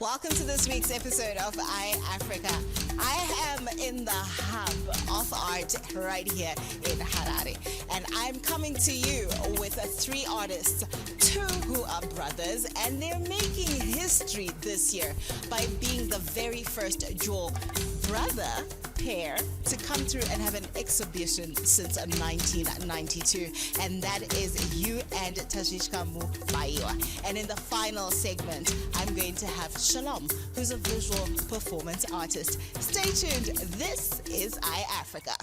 Welcome to this week's episode of Africa. I am in the hub of art right here in Harare, and I'm coming to you with three artists, two who are brothers, and they're making history this year by being the very first dual brother pair to come through and have an exhibition since 1992, and that is you and Tashishka Mutsvairo. And in the final segment, I'm going to have Shalom, who's a visual performance artist. Stay tuned. This is Africa.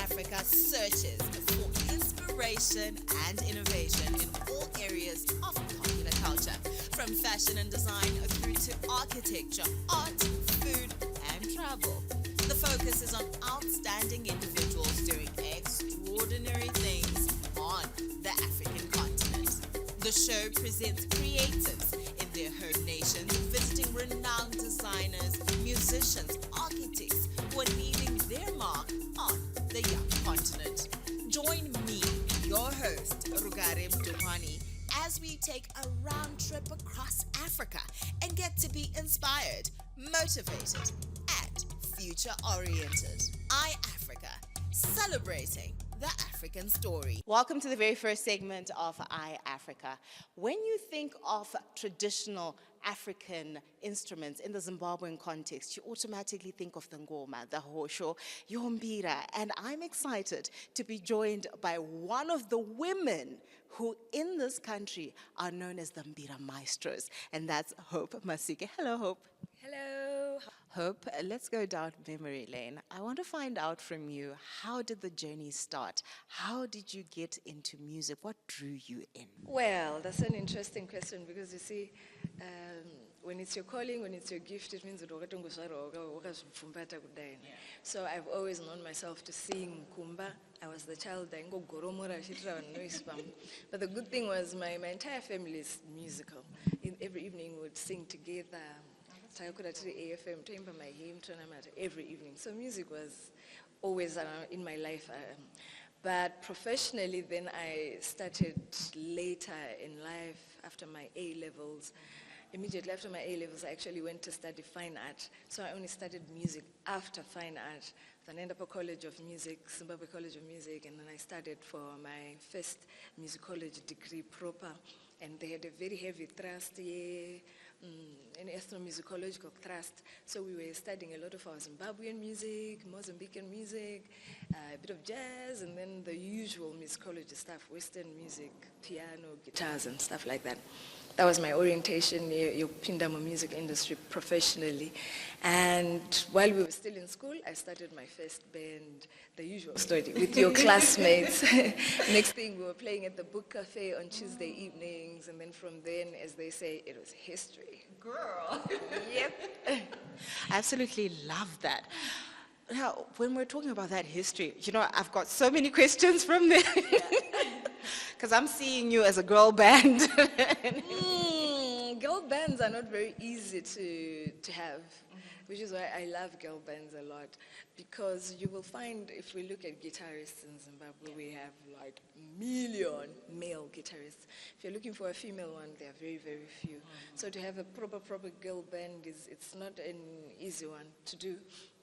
Africa searches for inspiration and innovation in all areas of popular culture, from fashion and design through to architecture, art, food, and travel. The focus is on outstanding individuals doing extraordinary things on the African continent. The show presents creatives in their home nations, visiting renowned designers, musicians, architects who are leaving their mark on the young continent. Join me, your host, Rugarem Duhani, as we take a round trip across Africa and get to be inspired, motivated, and future-oriented. Africa, celebrating the African story. Welcome to the very first segment of Africa. When you think of traditional African instruments in the Zimbabwean context, you automatically think of the ngoma, the hosho, your mbira, and I'm excited to be joined by one of the women who in this country are known as the mbira maestros, and that's Hope Masike. Hello, Hope. Hello. Hope, let's go down memory lane. I want to find out from you, how did the journey start? How did you get into music? What drew you in? Well, that's an interesting question because you see, when it's your calling, when it's your gift, it means so I've always known myself to sing kumba. I was the child but the good thing was my entire family is musical. Every evening we would sing together. AFM, my hymn tournament every evening. So music was always in my life. But professionally, then I started later in life after my A-levels. Immediately after my A-levels, I actually went to study fine art. So I only studied music after fine art. Then I ended up at College of Music, Zimbabwe College of Music, and then I studied for my first musicology degree proper. And they had a very heavy thrust an ethnomusicological thrust. So we were studying a lot of our Zimbabwean music, Mozambican music, a bit of jazz, and then the usual musicology stuff, Western music, piano, guitars, and stuff like that. That was my orientation, your Pindamo music industry professionally. And while we were still in school, I started my first band, the usual story, with your classmates. Next thing, we were playing at the book cafe on Tuesday evenings, and then from then, as they say, it was history. Girl. Yep. I absolutely love that. Now, when we're talking about that history, I've got so many questions from there. Because I'm seeing you as a girl band. Girl bands are not very easy to have, which is why I love girl bands a lot. Because you will find, if we look at guitarists in Zimbabwe, we have like a million male guitarists. If you're looking for a female one, there are very, very few. So to have a proper girl band, it's not an easy one to do.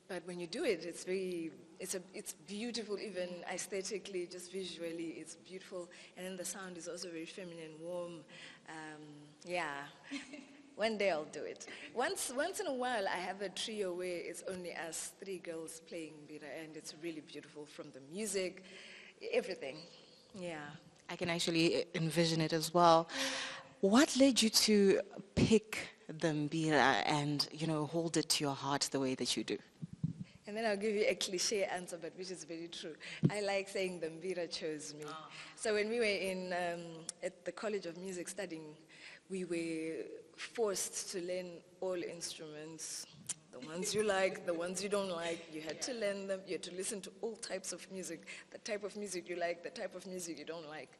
But when you do it, it's beautiful, even aesthetically, just visually, it's beautiful. And then the sound is also very feminine, warm. One day I'll do it. Once in a while, I have a trio where it's only us, three girls playing mbira, and it's really beautiful from the music, everything. Yeah. I can actually envision it as well. What led you to pick the mbira and, hold it to your heart the way that you do? And then I'll give you a cliche answer, but which is very true. I like saying the mbira chose me. Oh. So when we were at the College of Music studying, we were forced to learn all instruments, the ones you like, the ones you don't like. You had to learn them. You had to listen to all types of music, the type of music you like, the type of music you don't like.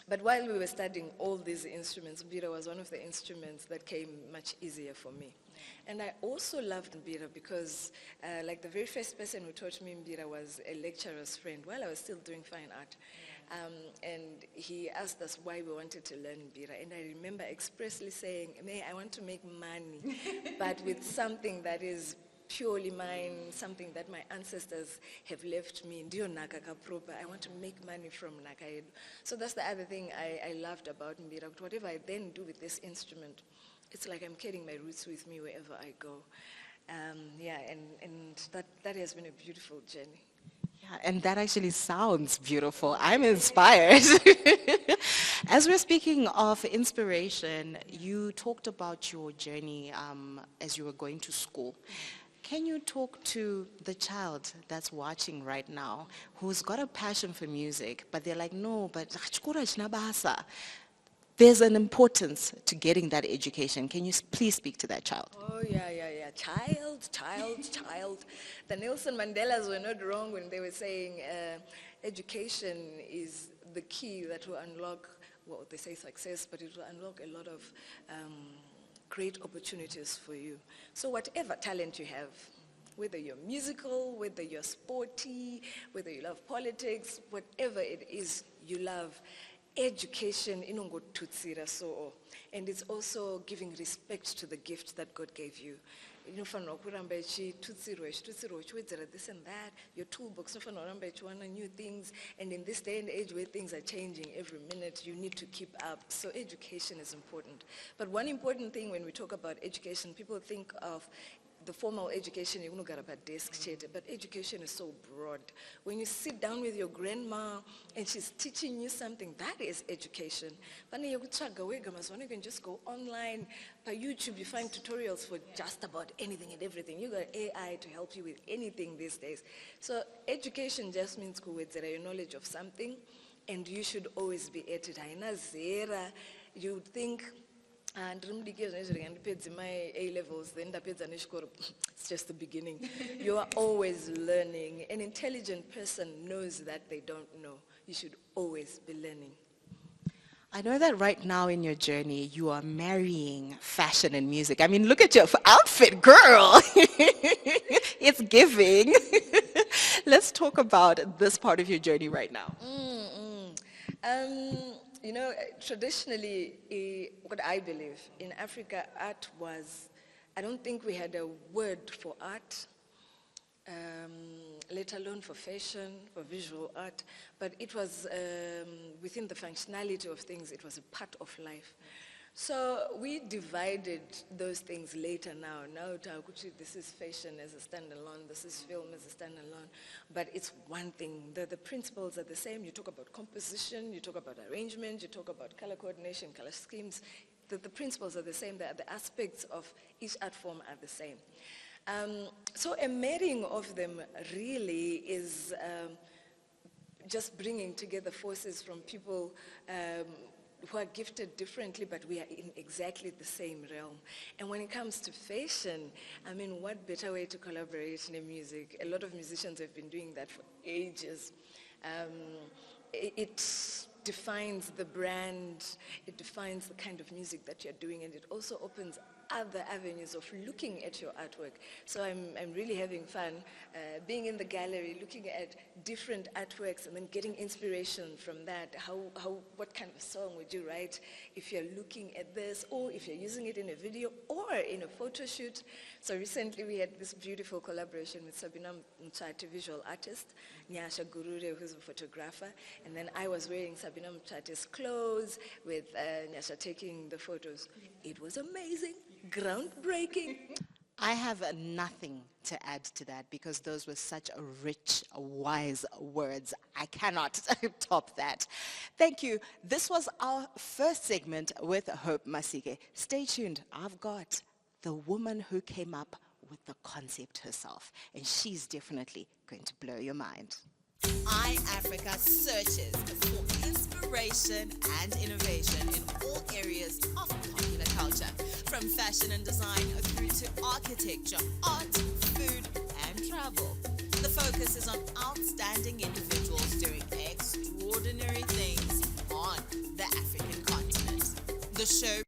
But while we were studying all these instruments, mbira was one of the instruments that came much easier for me. And I also loved mbira because like the very first person who taught me mbira was a lecturer's friend while I was still doing fine art. And he asked us why we wanted to learn mbira. And I remember expressly saying, I want to make money, but with something that is purely mine, something that my ancestors have left me. Ndio nakaka proper. I want to make money from nakaedu. So that's the other thing I loved about mbira. Whatever I then do with this instrument, it's like I'm carrying my roots with me wherever I go. And that has been a beautiful journey. Yeah, and that actually sounds beautiful. I'm inspired. As we're speaking of inspiration, you talked about your journey as you were going to school. Can you talk to the child that's watching right now who's got a passion for music, but they're like, no, but there's an importance to getting that education. Can you please speak to that child? Oh, yeah. Child. The Nelson Mandelas were not wrong when they were saying education is the key that will unlock, well, they say success, but it will unlock a lot of great opportunities for you. So whatever talent you have, whether you're musical, whether you're sporty, whether you love politics, whatever it is you love, education inongotutsira so, and it's also giving respect to the gift that God gave you. This and that, your toolbox, new things, and in this day and age where things are changing every minute, you need to keep up. So education is important. But one important thing when we talk about education, people think of the formal education, you got a desk, but education is so broad. When you sit down with your grandma and she's teaching you something, that is education. You can just go online, by YouTube, you find tutorials for just about anything and everything. You got AI to help you with anything these days. So education just means your knowledge of something, and you should always be at it. You think, and my A-levels, then it's just the beginning. You are always learning. An intelligent person knows that they don't know. You should always be learning. I know that right now in your journey, you are marrying fashion and music. I mean, look at your outfit, girl. It's giving. Let's talk about this part of your journey right now. Traditionally, what I believe, in Africa, art was, I don't think we had a word for art, let alone for fashion, for visual art, but it was within the functionality of things, it was a part of life. So we divided those things later now. Now this is fashion as a standalone, this is film as a standalone, but it's one thing. The principles are the same. You talk about composition, you talk about arrangement, you talk about color coordination, color schemes. The principles are the same. The aspects of each art form are the same. So a marrying of them really is just bringing together forces from people who are gifted differently, but we are in exactly the same realm. And when it comes to fashion, I mean, what better way to collaborate in music? A lot of musicians have been doing that for ages. It defines the brand, it defines the kind of music that you're doing, and it also opens other avenues of looking at your artwork. So I'm really having fun being in the gallery, looking at different artworks and then getting inspiration from that. What kind of a song would you write if you're looking at this, or if you're using it in a video or in a photo shoot? So recently we had this beautiful collaboration with Sabina Mtsvairo, visual artist, Nyasha Gurure, who's a photographer, and then I was wearing Sabina Mtsvairo's clothes with Nyasha taking the photos. It was amazing. Groundbreaking. I have nothing to add to that because those were such rich, wise words. I cannot top that. Thank you. This was our first segment with Hope Masike. Stay tuned. I've got the woman who came up with the concept herself, and she's definitely going to blow your mind. Africa searches for inspiration and innovation in all areas of popular culture, from fashion and design through to architecture, art, food, and travel. The focus is on outstanding individuals doing extraordinary things on The show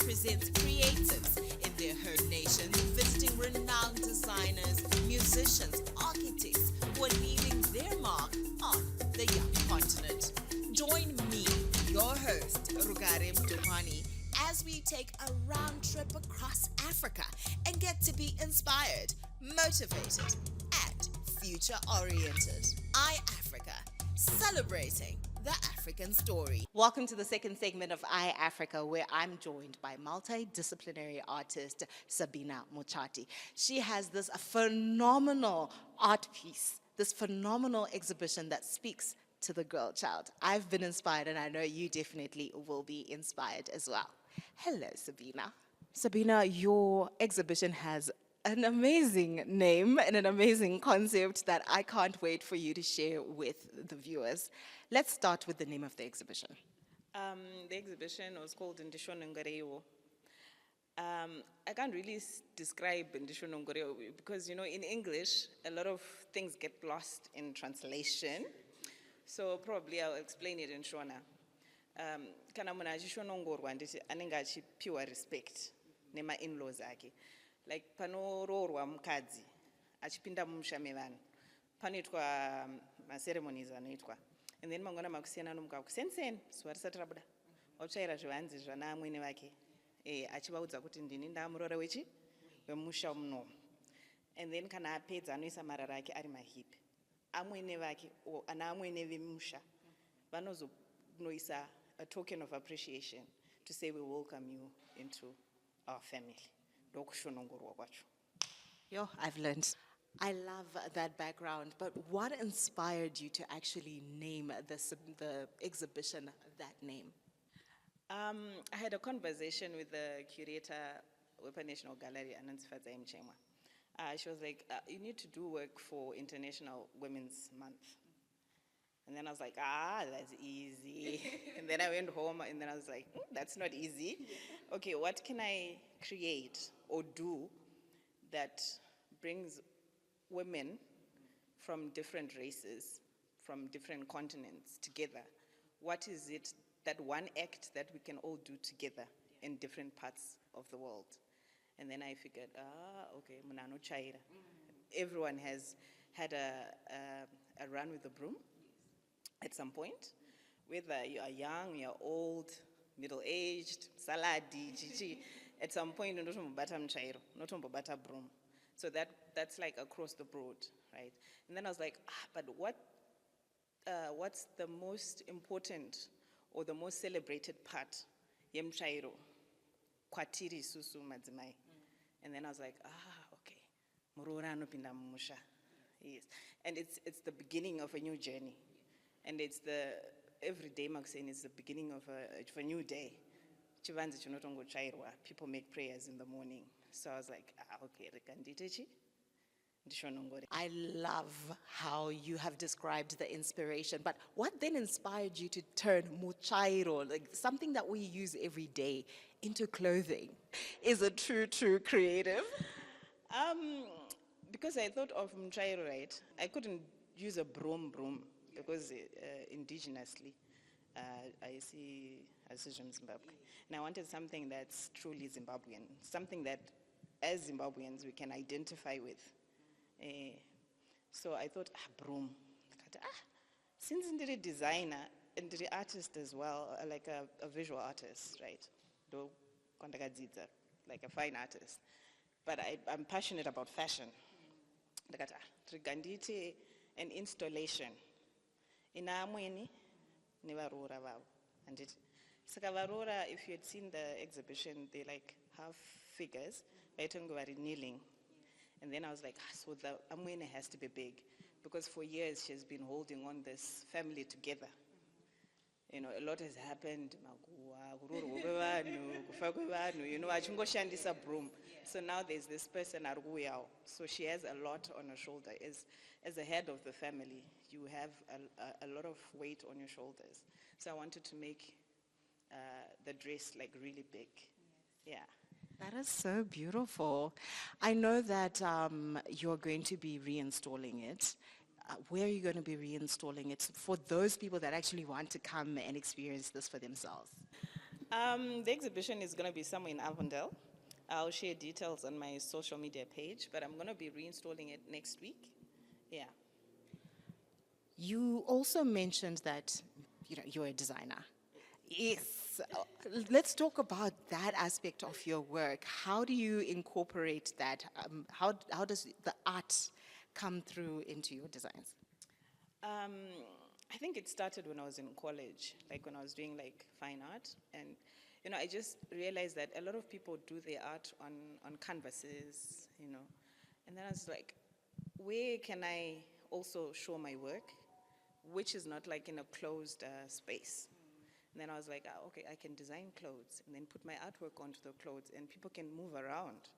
presents creatives in their home nations, visiting renowned designers, musicians, architects who are leaving their mark on the young continent. Join me, your host, Rugarem Dupani, as we take a round trip across Africa and get to be inspired, motivated, and future-oriented. Africa, celebrating the African story. Welcome to the second segment of Africa, where I'm joined by multidisciplinary artist Sabina Mochati. She has this phenomenal art piece, this phenomenal exhibition that speaks to the girl child. I've been inspired, and I know you definitely will be inspired as well. Hello, Sabina. Sabina, your exhibition has an amazing name and an amazing concept that I can't wait for you to share with the viewers. Let's start with the name of the exhibition. The exhibition was called Ndishonongorewo. I can't really describe Ndishonongorewo because, you know, in English, a lot of things get lost in translation. So probably I'll explain it in Shona. Kana muna achishonongorwa nditi anenge achipiwa respect nema in-laws ake. Like panoroorwa mukadzi achipinda mumusha mevanhu panoitwa maceremonies anoitwa, and then mangwana makusiyana nomuka kusensen zuva risati rabuda otsvaira zvivanzi zvana amwene vake achivaudza kuti ndini ndamuroora wemusha muno, and then kana apedza anoisa marara ake ari mahipi amwene vake ana amwene vemusha vanozonoisa a token of appreciation to say we welcome you into our family. Yo, I've learned. I love that background, but what inspired you to actually name the exhibition that name? I had a conversation with the curator of the National Gallery, Anansifatsa Mchemwa. She was like, you need to do work for International Women's Month. And then I was like, that's easy. And then I went home and then I was like, that's not easy. Yeah. Okay, what can I create or do that brings women from different races, from different continents together? What is it, that one act that we can all do together in different parts of the world? And then I figured, okay, Munano Chaira. Everyone has had a run with the broom at some point, whether you are young, you're old, middle-aged, saladi, chichi, at some point, you don't bata mchairo, not bata broom. So that's like across the board, right? And then I was like, but what's the most important or the most celebrated part? Yemchairo, kwatiri susu madzimai. And then I was like, okay, murora anopinda mumusha. Yes, and it's the beginning of a new journey. And it's every day Maxine is the beginning of a new day. People make prayers in the morning. So I was like, okay, I love how you have described the inspiration, but what then inspired you to turn Mutsvairo, like something that we use every day, into clothing? Is a true creative? Because I thought of Mutsvairo, right? I couldn't use a broom. Because indigenously, I see from Zimbabwe. And I wanted something that's truly Zimbabwean, something that as Zimbabweans we can identify with. So I thought, broom. Since I'm a designer and an artist as well, like a visual artist, right? Like a fine artist. But I'm passionate about fashion. An installation. Ina amweni ni varora vavo anditi saka varora, if you had seen the exhibition, they like have figures vaitonge vari kneeling, and then I was like, so the amweni has to be big, because for years she has been holding on this family together. You know, a lot has happened, you know, achingoshandisa broom. So now there's this person aruguyao, so she has a lot on her shoulder. As the head of the family, you have a lot of weight on your shoulders. So I wanted to make the dress like really big. Yeah. That is so beautiful. I know that you're going to be reinstalling it. Where are you going to be reinstalling it for those people that actually want to come and experience this for themselves? The exhibition is going to be somewhere in Avondale. I'll share details on my social media page, but I'm going to be reinstalling it next week. Yeah. You also mentioned that, you're a designer. Yes. Let's talk about that aspect of your work. How do you incorporate that? How does the art come through into your designs? I think it started when I was in college, like when I was doing like fine art. And, I just realized that a lot of people do their art on canvases, And then I was like, where can I also show my work, which is not like in a closed space? And then I was like, okay, I can design clothes and then put my artwork onto the clothes and people can move around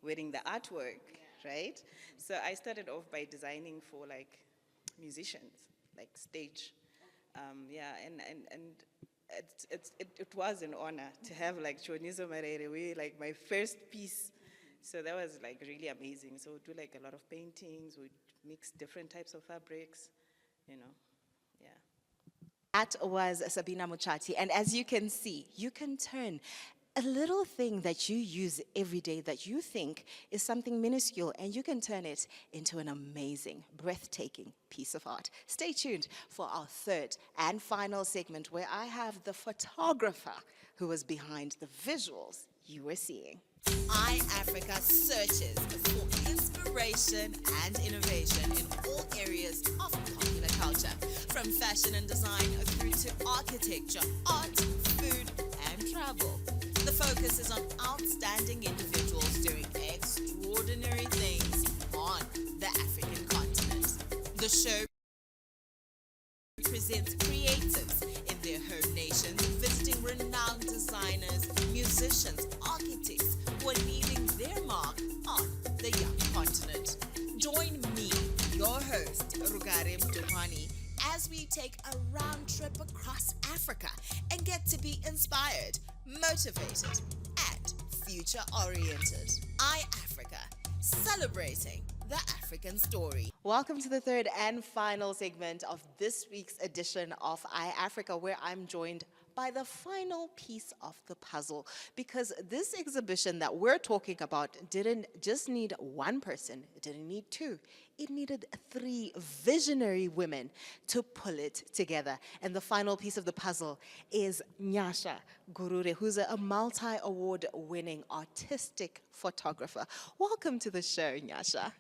wearing the artwork, right? So I started off by designing for like musicians, like stage. And it was an honor to have like Chonizo Marere, like my first piece. So that was like really amazing. So we'd do like a lot of paintings, we'd mix different types of fabrics, yeah. That was Sabina Muchati. And as you can see, you can turn a little thing that you use every day that you think is something minuscule, and you can turn it into an amazing, breathtaking piece of art. Stay tuned for our third and final segment where I have the photographer who was behind the visuals you were seeing. iAfrica searches for inspiration and innovation in all areas of popular culture, from fashion and design through to architecture, art, food, and travel. The focus is on outstanding individuals doing extraordinary things on the African continent. The show presents creatives in their home nations, visiting renowned designers, musicians, architects who are leaving their mark on the young continent. Join me, your host, Rugarim Duhani, as we take a round trip across Africa and get to be inspired, motivated, and future-oriented. iAfrica, celebrating the African story. Welcome to the third and final segment of this week's edition of iAfrica, where I'm joined by the final piece of the puzzle, because this exhibition that we're talking about didn't just need one person, it didn't need two, it needed three visionary women to pull it together. And the final piece of the puzzle is Nyasha Gurure, who's a multi-award winning artistic photographer. Welcome to the show, Nyasha.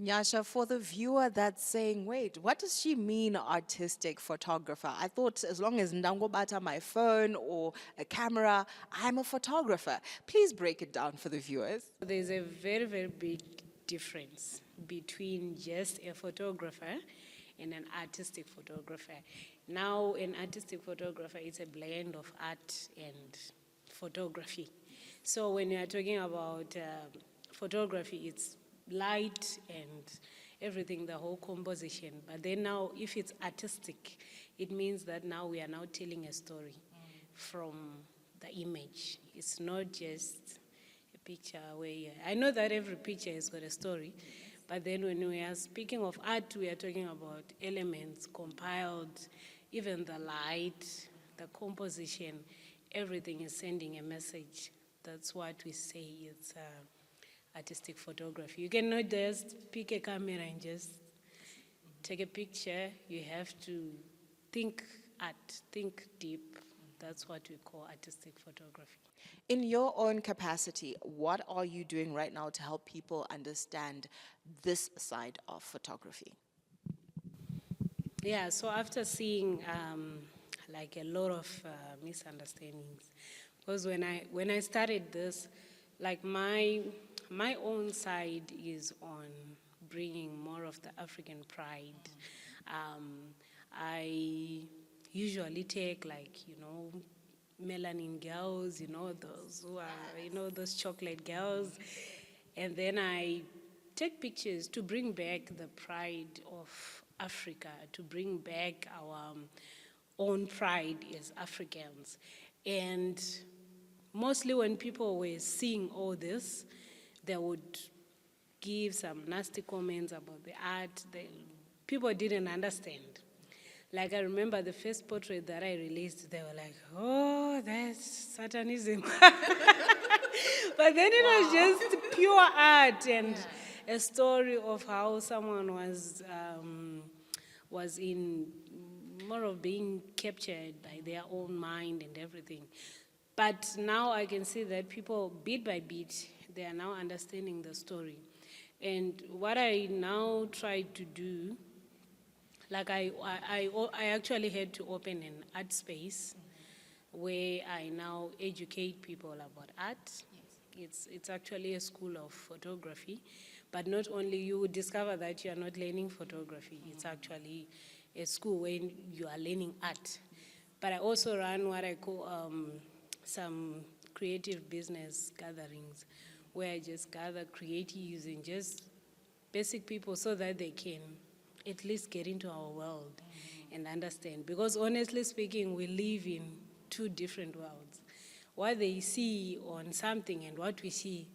Nyasha, for the viewer that's saying, wait, what does she mean artistic photographer? I thought as long as ndangobata my phone or a camera, I'm a photographer. Please break it down for the viewers. There's a very, very big difference between just a photographer and an artistic photographer. Now, an artistic photographer is a blend of art and photography. So when you are talking about photography, it's light and everything, the whole composition. But then now, if it's artistic, it means that now we are now telling a story from the image. It's not just a picture where, I know that every picture has got a story, but then when we are speaking of art, we are talking about elements compiled, even the light, the composition, everything is sending a message. That's what we say it's artistic photography. You cannot just pick a camera and just take a picture. You have to think art, think deep. That's what we call artistic photography. In your own capacity, what are you doing right now to help people understand this side of photography? Yeah, so after seeing like a lot of misunderstandings, because when I started this, like my own side is on bringing more of the African pride. I usually take melanin girls, those who are, those chocolate girls, and then I take pictures to bring back the pride of Africa, to bring back our own pride as Africans. And mostly when people were seeing all this, they would give some nasty comments about the art. People didn't understand. Like I remember the first portrait that I released, they were like, oh, that's Satanism. But then it was just pure art and a story of how someone was in more of being captured by their own mind and everything. But now I can see that people, bit by bit, they are now understanding the story. And what I now try to do, like I actually had to open an art space where I now educate people about art. It's actually a school of photography, but not only you would discover that you are not learning photography, it's actually a school where you are learning art. But I also run what I call some creative business gatherings, where I just gather creatives and just basic people so that they can at least get into our world and understand. Because honestly speaking, we live in two different worlds. What they see on something and what we see,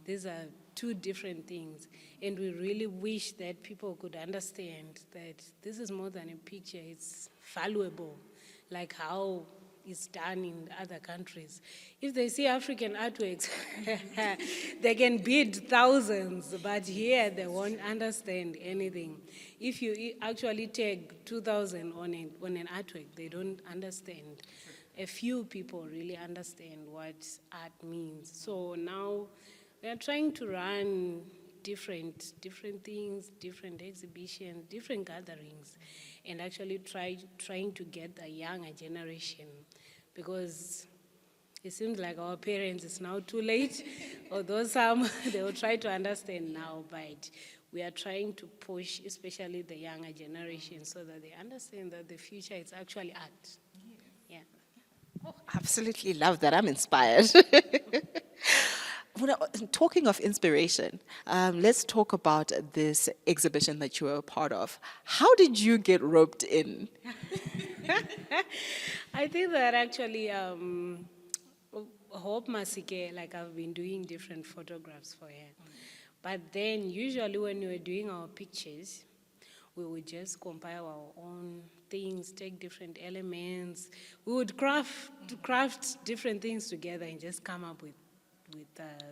these are two different things. And we really wish that people could understand that this is more than a picture, it's valuable, like how it's done in other countries. If they see African artworks, they can bid thousands, but here they won't understand anything. If you actually take 2,000 on an artwork, they don't understand. A few people really understand what art means. So now we are trying to run different things, different exhibitions, different gatherings, and actually trying to get the younger generation, because it seems like our parents, it's now too late, although some, they will try to understand now, but we are trying to push, especially the younger generation, so that they understand that the future is actually art. Yeah. Oh, absolutely love that. I'm inspired. Talking of inspiration, let's talk about this exhibition that you were a part of. How did you get roped in? I think that actually Hope Masike, like I've been doing different photographs for her. But then usually when we were doing our pictures, we would just compile our own things, take different elements. We would craft different things together and just come up with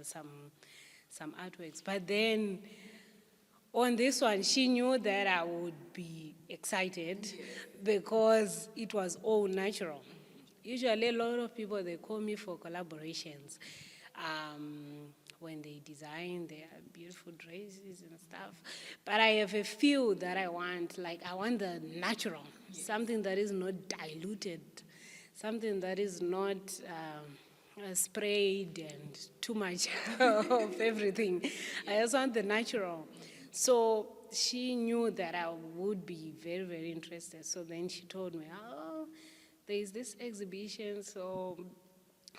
some artworks. But then on this one, she knew that I would be excited because it was all natural. Usually a lot of people, they call me for collaborations when they design their beautiful dresses and stuff. But I have a few that I want, like I want the natural, something that is not diluted, something that is not sprayed and too much of everything. I just want the natural. So she knew that I would be very, very interested. So then she told me, oh, there is this exhibition, so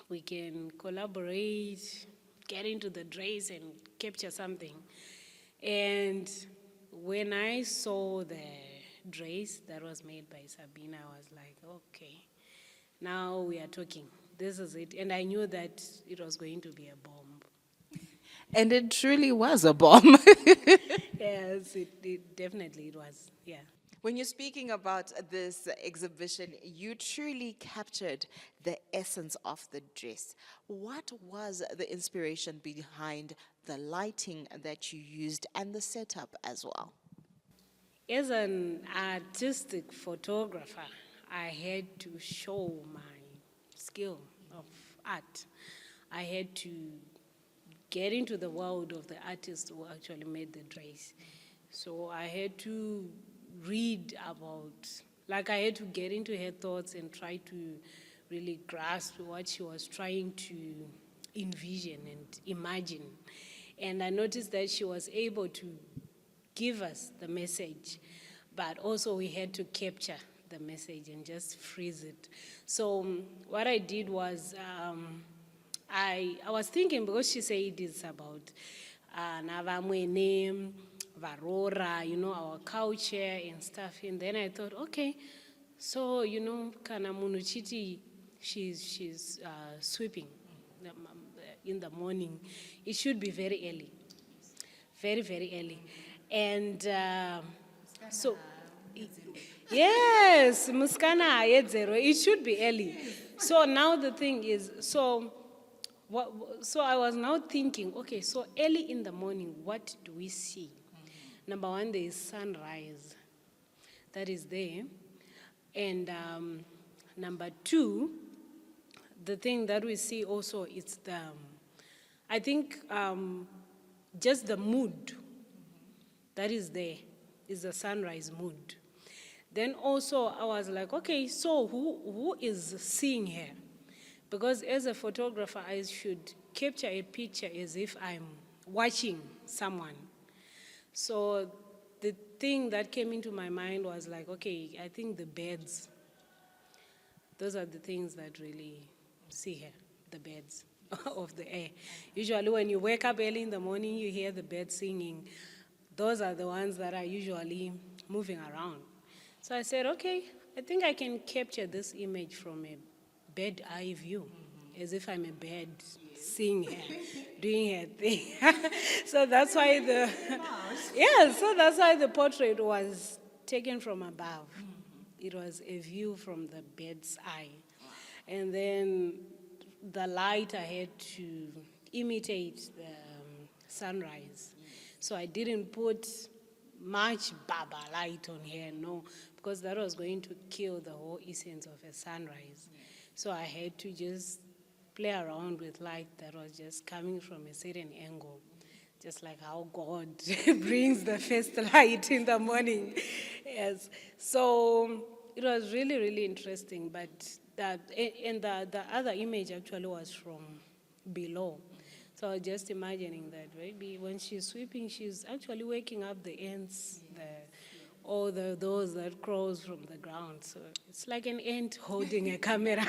we can collaborate, get into the dress and capture something. And when I saw the dress that was made by Sabina, I was like, okay, now we are talking. This is it. And I knew that it was going to be a bomb. And it truly was a bomb. Yes, it definitely it was, yeah. When you're speaking about this exhibition, you truly captured the essence of the dress. What was the inspiration behind the lighting that you used and the setup as well? As an artistic photographer, I had to show my skill of art. I had to get into the world of the artist who actually made the dress. So I had to read about, like I had to get into her thoughts and try to really grasp what she was trying to envision and imagine. And I noticed that she was able to give us the message, but also we had to capture the message and just freeze it. So what I did was, I was thinking, because she said it's about Navamwene, Varora, our culture and stuff. And then I thought, okay, so, Kana Munuchiti, she's sweeping in the morning. It should be very early, very, very early. And so, Yes, Muskana Ayedzero. It should be early. So now the thing is, so I was now thinking, okay, so early in the morning, what do we see? Number one, there is sunrise. That is there. And number two, the thing that we see also is I think just the mood that is there is the sunrise mood. Then also I was like, okay, so who is seeing her? Because as a photographer, I should capture a picture as if I'm watching someone. So the thing that came into my mind was like, okay, I think the birds, those are the things that really see her, the birds of the air. Usually when you wake up early in the morning, you hear the birds singing. Those are the ones that are usually moving around. So I said, okay, I think I can capture this image from a bird eye view, as if I'm a bird seeing her, doing her thing. So that's why the portrait was taken from above. It was a view from the bird's eye. And then the light, I had to imitate the sunrise. So I didn't put much baba light on here, no, because that was going to kill the whole essence of a sunrise. So I had to just play around with light that was just coming from a certain angle, just like how God brings the first light in the morning. Yes. So it was really, really interesting. But the other image actually was from below. So I was just imagining that maybe when she's sweeping, she's actually waking up the ants, those that crawls from the ground. So it's like an ant holding a camera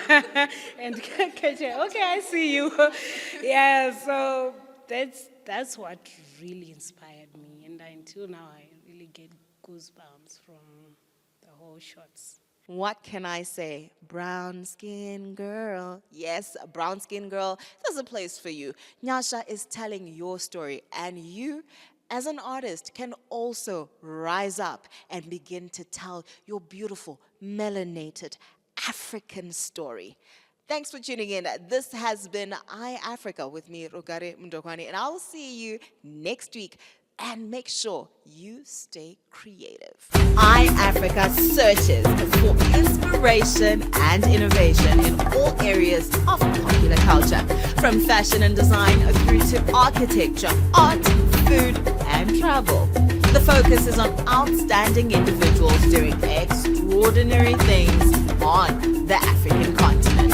and catching. Okay, I see you. Yeah, so that's what really inspired me. And until now, I really get goosebumps from the whole shots. What can I say? Brown skin girl. Yes, brown skin girl. There's a place for you. Nyasha is telling your story, and you, as an artist, can also rise up and begin to tell your beautiful, melanated African story. Thanks for tuning in. This has been iAfrica with me, Rugare Mndokwani, and I'll see you next week. And make sure you stay creative. iAfrica searches for inspiration and innovation in all areas of popular culture, from fashion and design through to architecture, art, food, and travel. The focus is on outstanding individuals doing extraordinary things on the African continent.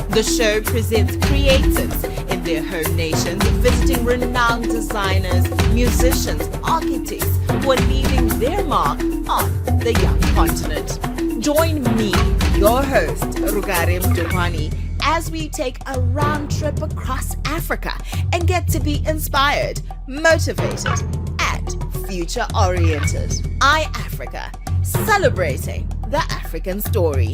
The show presents creatives in their home nations, visiting renowned designers, musicians, architects who are leaving their mark on the young continent. Join me, your host, Rugare Mndokwani, as we take a round trip across Africa and get to be inspired, motivated, and future-oriented. iAfrica, celebrating the African story.